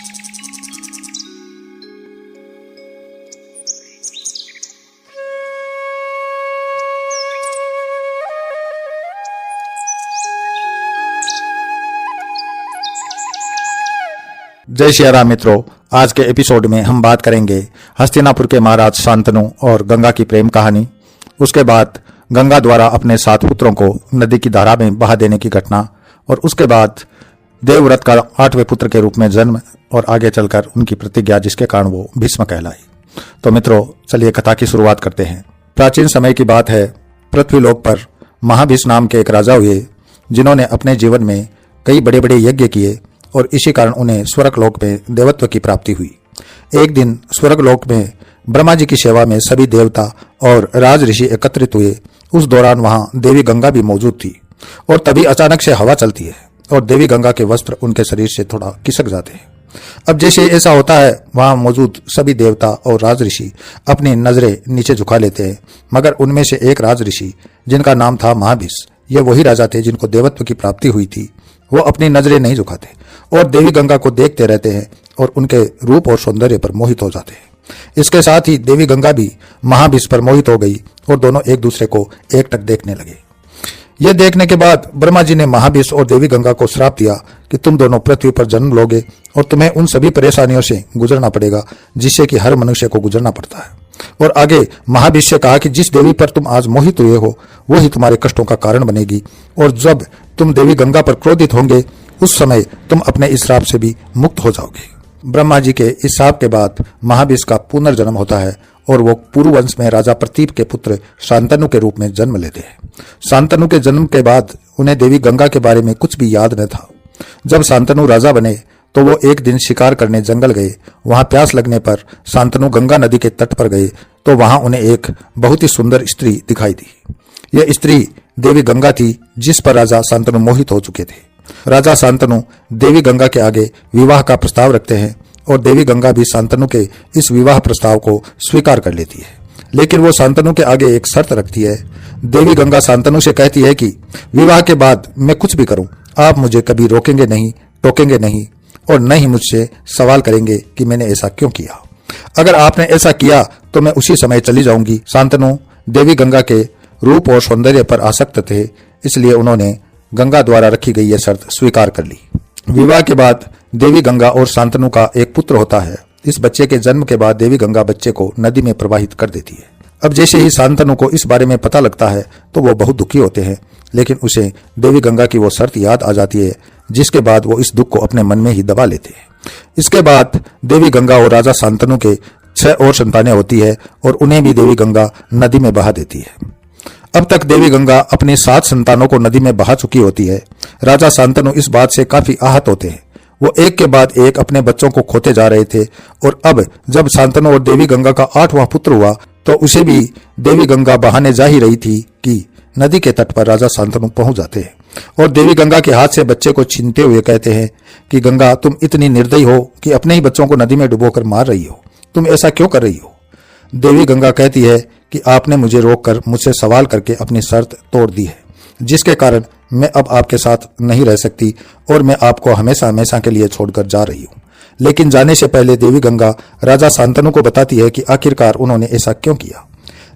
जय श्री राम मित्रों, आज के एपिसोड में हम बात करेंगे हस्तिनापुर के महाराज शांतनु और गंगा की प्रेम कहानी। उसके बाद गंगा द्वारा अपने 7 पुत्रों को नदी की धारा में बहा देने की घटना, और उसके बाद देवव्रत का 8वें पुत्र के रूप में जन्म, और आगे चलकर उनकी प्रतिज्ञा जिसके कारण वो भीष्म कहलाई। तो मित्रों, चलिए कथा की शुरुआत करते हैं। प्राचीन समय की बात है। पृथ्वीलोक पर महाभीष्म नाम के एक राजा हुए, जिन्होंने अपने जीवन में कई बड़े बड़े यज्ञ किए और इसी कारण उन्हें स्वर्गलोक में देवत्व की प्राप्ति हुई। एक दिन स्वर्गलोक में ब्रह्मा जी की सेवा में सभी देवता और राज ऋषि एकत्रित हुए। उस दौरान वहां देवी गंगा भी मौजूद थी, और तभी अचानक से हवा चलती है और देवी गंगा के वस्त्र उनके शरीर से थोड़ा खिसक जाते हैं। अब जैसे ऐसा होता है, वहां मौजूद सभी देवता और राज ऋषि अपनी नजरें नीचे झुका लेते हैं, मगर उनमें से एक राज ऋषि जिनका नाम था महाभीष्म, ये वही राजा थे जिनको देवत्व की प्राप्ति हुई थी, वो अपनी नजरें नहीं झुकाते और देवी गंगा को देखते रहते हैं और उनके रूप और सौंदर्य पर मोहित हो जाते हैं। इसके साथ ही देवी गंगा भी महाभीष्म पर मोहित हो गई और दोनों एक दूसरे को एकटक देखने लगे। यह देखने के बाद ब्रह्मा जी ने महाभीष्म और देवी गंगा को श्राप दिया कि तुम दोनों पृथ्वी पर जन्म लोगे और तुम्हें उन सभी परेशानियों से गुजरना पड़ेगा जिससे कि हर मनुष्य को गुजरना पड़ता है। और आगे महाभीष्म से कहा कि जिस देवी पर तुम आज मोहित हुए हो वही तुम्हारे कष्टों का कारण बनेगी, और जब तुम देवी गंगा पर क्रोधित होंगे उस समय तुम अपने इस श्राप से भी मुक्त हो जाओगे। ब्रह्मा जी के इस श्राप के बाद महाभीष्म का पुनर्जन्म होता है और वो पुरुवंश में राजा प्रतीप के पुत्र शांतनु के रूप में जन्म लेते हैं। शांतनु के जन्म के बाद उन्हें देवी गंगा के बारे में कुछ भी याद न था। जब शांतनु राजा बने तो वो एक दिन शिकार करने जंगल गए। वहां प्यास लगने पर शांतनु गंगा नदी के तट पर गए तो वहां उन्हें एक बहुत ही सुंदर स्त्री दिखाई दी। यह स्त्री देवी गंगा थी जिस पर राजा शांतनु मोहित हो चुके थे। राजा शांतनु देवी गंगा के आगे विवाह का प्रस्ताव रखते हैं और देवी गंगा भी शांतनु के इस विवाह प्रस्ताव को स्वीकार कर लेती है, लेकिन वो शांतनु के आगे एक शर्त रखती है। देवी गंगा शांतनु से कहती है कि विवाह के बाद मैं कुछ भी करूं, आप मुझे कभी रोकेंगे नहीं, टोकेंगे नहीं और न ही मुझसे सवाल करेंगे कि मैंने ऐसा क्यों किया। अगर आपने ऐसा किया तो मैं उसी समय चली जाऊंगी। शांतनु देवी गंगा के रूप और सौंदर्य पर आसक्त थे, इसलिए उन्होंने गंगा द्वारा रखी गई यह शर्त स्वीकार कर ली। विवाह के बाद देवी गंगा और शांतनु का एक पुत्र होता है। इस बच्चे के जन्म के बाद देवी गंगा बच्चे को नदी में प्रवाहित कर देती है। अब जैसे ही शांतनु को इस बारे में पता लगता है तो वो बहुत दुखी होते हैं, लेकिन उसे देवी गंगा की वो शर्त याद आ जाती है, जिसके बाद वो इस दुख को अपने मन में ही दबा लेते हैं। इसके बाद देवी गंगा और राजा शांतनु के 6 और संतानें होती है और उन्हें भी देवी गंगा नदी में बहा देती है। अब तक देवी गंगा अपनी 7 संतानों को नदी में बहा चुकी होती है। राजा शांतनु इस बात से काफी आहत होते हैं। वो एक के बाद एक अपने बच्चों को खोते जा रहे थे, और अब जब शांतनु और देवी गंगा का 8वां पुत्र हुआ तो उसे भी देवी गंगा बहाने जा ही रही थी कि नदी के तट पर राजा शांतनु पहुंच जाते हैं और देवी गंगा के हाथ से बच्चे को छीनते हुए कहते हैं कि गंगा, तुम इतनी निर्दयी हो कि अपने ही बच्चों को नदी में डुबोकर मार रही हो, तुम ऐसा क्यों कर रही हो। देवी गंगा कहती है कि आपने मुझे रोककर मुझसे सवाल करके अपनी शर्त तोड़ दी है, जिसके कारण मैं अब आपके साथ नहीं रह सकती और मैं आपको हमेशा हमेशा के लिए छोड़कर जा रही हूँ। लेकिन जाने से पहले देवी गंगा राजा शांतनु को बताती है कि आखिरकार उन्होंने ऐसा क्यों किया।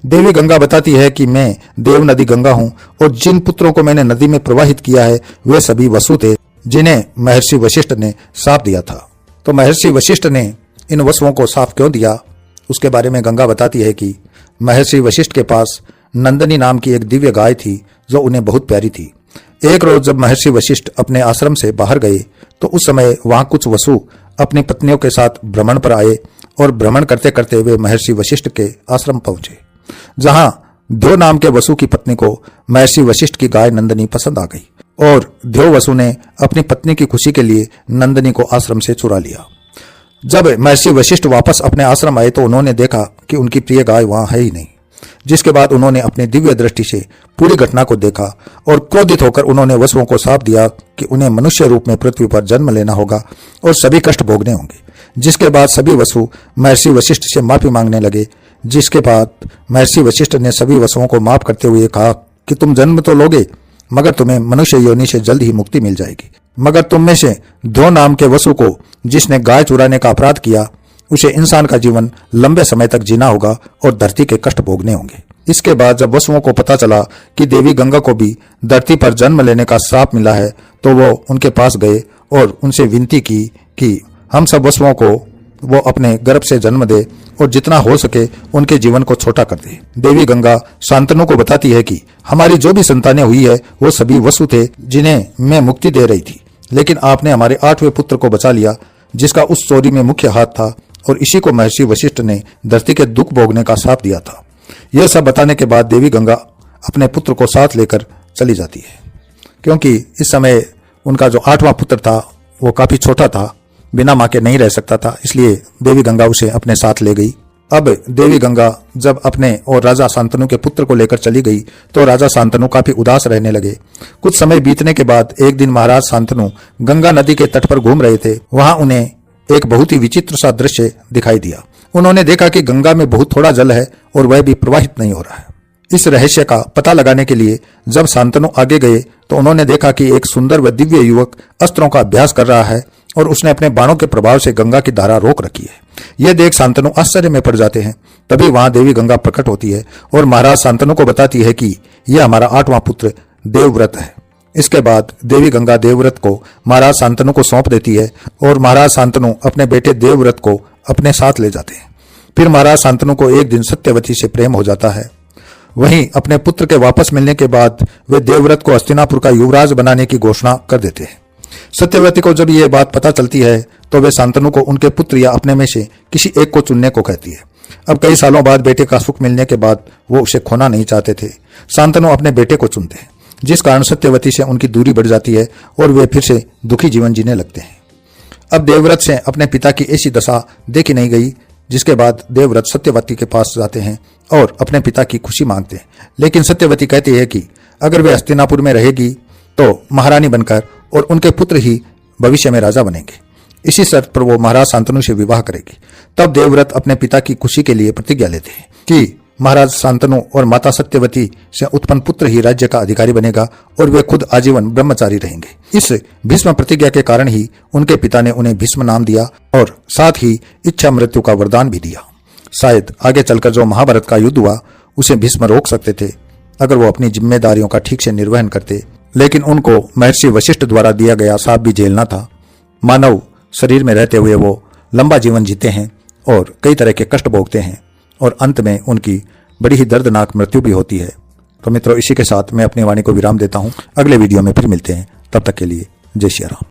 देवी गंगा बताती है कि मैं देव नदी गंगा हूँ और जिन पुत्रों को मैंने नदी में प्रवाहित किया है वे सभी वसु थे, जिन्हें महर्षि वशिष्ठ ने शाप दिया था। तो महर्षि वशिष्ठ ने इन वसुओं को शाप क्यों दिया, उसके बारे में गंगा बताती है कि महर्षि वशिष्ठ के पास नंदनी नाम की एक दिव्य गाय थी जो उन्हें बहुत प्यारी थी। एक रोज जब महर्षि वशिष्ठ अपने आश्रम से बाहर गए तो उस समय वहां कुछ वसु अपनी पत्नियों के साथ भ्रमण पर आए और भ्रमण करते करते वे महर्षि वशिष्ठ के आश्रम पहुंचे, जहां ध्यो नाम के वसु की पत्नी को महर्षि वशिष्ठ की गाय नंदनी पसंद आ गई और ध्यो वसु ने अपनी पत्नी की खुशी के लिए नंदनी को आश्रम से चुरा लिया। जब महर्षि वशिष्ठ वापस अपने आश्रम आए तो उन्होंने देखा कि उनकी प्रिय गाय वहां है ही नहीं, जिसके बाद उन्होंने अपनी दिव्य दृष्टि से पूरी घटना को देखा और क्रोधित होकर उन्होंने वसुओं को शाप दिया कि उन्हें मनुष्य रूप में पृथ्वी पर जन्म लेना होगा और सभी कष्ट भोगने होंगे। जिसके बाद सभी वसु महर्षि वशिष्ठ से माफी मांगने लगे, जिसके बाद महर्षि वशिष्ठ ने सभी वसुओं को माफ करते हुए कहा कि तुम जन्म तो लोगे मगर तुम्हें मनुष्य योनि से जल्द ही मुक्ति मिल जाएगी। मगर तुम में से ध्रुव नाम के वसु को, जिसने गाय चुराने का अपराध किया, उसे इंसान का जीवन लंबे समय तक जीना होगा और धरती के कष्ट भोगने होंगे। इसके बाद जब वसुओं को पता चला कि देवी गंगा को भी धरती पर जन्म लेने का श्राप मिला है, तो वो उनके पास गए और उनसे विनती की कि हम सब वसुओं को वो अपने गर्भ से जन्म दे और जितना हो सके उनके जीवन को छोटा कर दे। देवी गंगा शांतनु को बताती है कि हमारी जो भी संतानें हुई है वो सभी वसु थे, जिन्हें मैं मुक्ति दे रही थी, लेकिन आपने हमारे 8वें पुत्र को बचा लिया, जिसका उस चोरी में मुख्य हाथ था, और इसी को महर्षि वशिष्ठ ने धरती के दुख भोगने का श्राप दिया था। यह सब बताने के बाद देवी गंगा अपने पुत्र को साथ लेकर चली जाती है, क्योंकि इस समय उनका जो 8वां पुत्र था वो काफी छोटा था, बिना मां के नहीं रह सकता था, इसलिए देवी गंगा उसे अपने साथ ले गई। अब देवी गंगा जब अपने और राजा शांतनु के पुत्र को लेकर चली गई तो राजा शांतनु काफी उदास रहने लगे। कुछ समय बीतने के बाद एक दिन महाराज शांतनु गंगा नदी के तट पर घूम रहे थे। वहां उन्हें एक बहुत ही विचित्र सा दृश्य दिखाई दिया। उन्होंने देखा कि गंगा में बहुत थोड़ा जल है और वह भी प्रवाहित नहीं हो रहा है। इस रहस्य का पता लगाने के लिए जब शांतनु आगे गए तो उन्होंने देखा कि एक सुंदर व दिव्य युवक अस्त्रों का अभ्यास कर रहा है और उसने अपने बाणों के प्रभाव से गंगा की धारा रोक रखी है। यह देख शांतनु आश्चर्य में पड़ जाते हैं। तभी वहां देवी गंगा प्रकट होती है और महाराज शांतनु को बताती है कि यह हमारा 8वां पुत्र देवव्रत है। इसके बाद देवी गंगा देवव्रत को महाराज शांतनु को सौंप देती है और महाराज शांतनु अपने बेटे देवव्रत को अपने साथ ले जाते हैं। फिर महाराज शांतनु को एक दिन सत्यवती से प्रेम हो जाता है। वहीं अपने पुत्र के वापस मिलने के बाद वे देवव्रत को हस्तिनापुर का युवराज बनाने की घोषणा कर देते हैं। सत्यवती को जब यह बात पता चलती है तो वे शांतनु को उनके पुत्र या अपने में से किसी एक को चुनने को कहती है। अब कई सालों बाद बेटे का सुख मिलने के बाद वो उसे खोना नहीं चाहते थे। शांतनु अपने बेटे को चुनते हैं, जिस कारण सत्यवती से उनकी दूरी बढ़ जाती है और वे फिर से दुखी जीवन जीने लगते हैं। अब देवव्रत से अपने पिता की ऐसी दशा देखी नहीं गई, जिसके बाद देवव्रत सत्यवती के पास जाते हैं और अपने पिता की खुशी मांगते हैं। लेकिन सत्यवती कहती है कि अगर वे हस्तिनापुर में रहेगी तो महारानी बनकर और उनके पुत्र ही भविष्य में राजा बनेंगे। इसी शर्त पर वो महाराज शांतनु से विवाह करेगी। तब देवव्रत अपने पिता की खुशी के लिए प्रतिज्ञा लेते हैं कि महाराज शांतनु और माता सत्यवती से उत्पन्न पुत्र ही राज्य का अधिकारी बनेगा और वे खुद आजीवन ब्रह्मचारी रहेंगे। इस भीष्म प्रतिज्ञा के कारण ही उनके पिता ने उन्हें भीष्म नाम दिया और साथ ही इच्छा मृत्यु का वरदान भी दिया। शायद आगे चलकर जो महाभारत का युद्ध हुआ उसे भीष्म रोक सकते थे अगर वो अपनी जिम्मेदारियों का ठीक से निर्वहन करते, लेकिन उनको महर्षि वशिष्ठ द्वारा दिया गया शाप भी झेलना था। मानव शरीर में रहते हुए वो लंबा जीवन जीते हैं और कई तरह के कष्ट भोगते हैं और अंत में उनकी बड़ी ही दर्दनाक मृत्यु भी होती है। तो मित्रों, इसी के साथ मैं अपनी वाणी को विराम देता हूं। अगले वीडियो में फिर मिलते हैं, तब तक के लिए जय श्री राम।